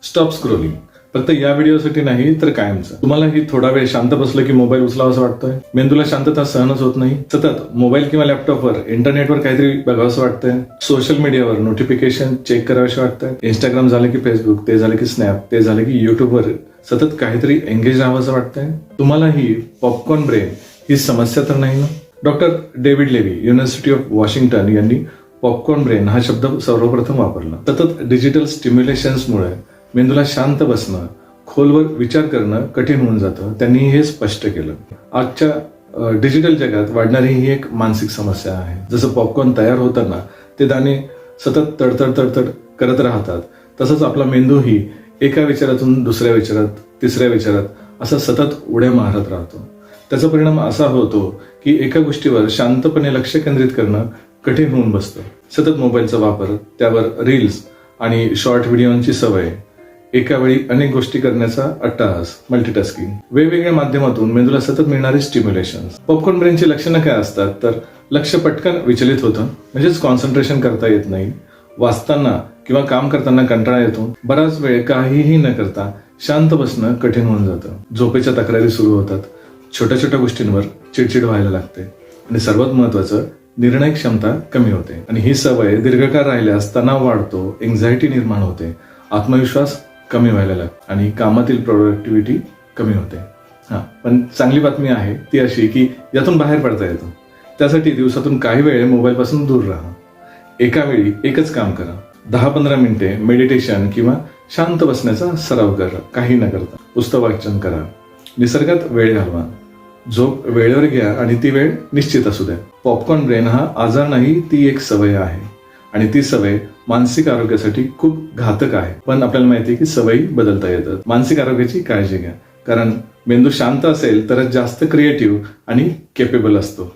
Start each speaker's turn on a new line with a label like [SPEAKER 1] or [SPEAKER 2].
[SPEAKER 1] Stop scrolling. फक्त या व्हिडिओसाठी नाही तर कायमचं. तुम्हालाही थोडा वेळ शांत बसलं की मोबाईल उचलावा असं वाटतंय? मेंदूला शांतता सहनच होत नाही? सतत मोबाईल किंवा लॅपटॉपवर इंटरनेटवर काहीतरी बघावंसं वाटतंय? सोशल मीडियावर नोटिफिकेशन चेक करावेसे वाटतंय? इंस्टाग्राम झालं की फेसबुक, ते झालं की स्नॅप, ते झालं की युट्यूबवर सतत काहीतरी एंगेज राहावंसं वाटतंय? तुम्हालाही पॉपकॉर्न ब्रेन ही समस्या तर नाही ना? Doctor David Levy, university of Washington यांनी पॉपकॉर्न ब्रेन हा शब्द सर्वप्रथम वापरला. सतत डिजिटल स्टिम्युलेशन्समुळे मेंदूला शांत बसणं, खोलवर विचार करणं कठीण होऊन जातं. त्यांनी हे स्पष्ट केलं. आजच्या डिजिटल जगात वाढणारी ही एक मानसिक समस्या आहे. जसं पॉपकॉर्न तयार होताना ते दाणे सतत तडतड करत राहतात, तसंच आपला मेंदूही एका विचारातून दुसऱ्या विचारात, तिसऱ्या विचारात असं सतत उड्या मारत राहतो. त्याचा परिणाम असा होतो की एका गोष्टीवर शांतपणे लक्ष केंद्रित करणं कठीण होऊन बसतं. सतत मोबाईलचा वापर, त्यावर रील्स आणि शॉर्ट व्हिडिओची सवय, एका वेळी अनेक गोष्टी करण्याचा अट्टाहास, मल्टीटास्किंग, वेगवेगळ्या माध्यमातून मेंदूला सतत मिळणारे स्टिम्युलेशन. पॉपकॉर्न ब्रेनची लक्षणं काय असतात तर लक्ष पटकन विचलित होतं, म्हणजेच कॉन्सन्ट्रेशन करता येत नाही. वाचताना किंवा काम करताना कंटाळा येतो. बराच वेळ काहीही न करता शांत बसणं कठीण होऊन जातं. झोपेच्या तक्रारी सुरू होतात. छोट्या छोट्या गोष्टींवर चिडचिड व्हायला लागते आणि सर्वात महत्वाचं, निर्णय क्षमता कमी होते. आणि ही सवय दीर्घकाळ राहिल्यास तणाव वाढतो, एन्झायटी निर्माण होते, आत्मविश्वास कमी व्हायला लागतो आणि कामातील प्रोडक्टिव्हिटी कमी होते. पण चांगली बातमी आहे ती अशी की यातून बाहेर पडता येतं. त्यासाठी दिवसातून काही वेळ मोबाईल पासून दूर राहा. एका वेळी एकच काम करा. 10-15 मिनिटे मेडिटेशन किंवा शांत बसण्याचा सराव करा. काही न करता पुस्तक वाचन करा. निसर्गात वेळ घालवा. झोप वेळेवर घ्या आणि ती वेळ निश्चित असू द्या. पॉपकॉर्न ब्रेन हा आजार नाही, ती एक सवय आहे आणि ती सवय मानसिक आरोग्यासाठी खूप घातक आहे. पण आपल्याला माहिती आहे की सवयी बदलता येतात. मानसिक आरोग्याची काळजी घ्या, कारण मेंदू शांत असेल तरच जास्त क्रिएटिव्ह आणि केपेबल असतो.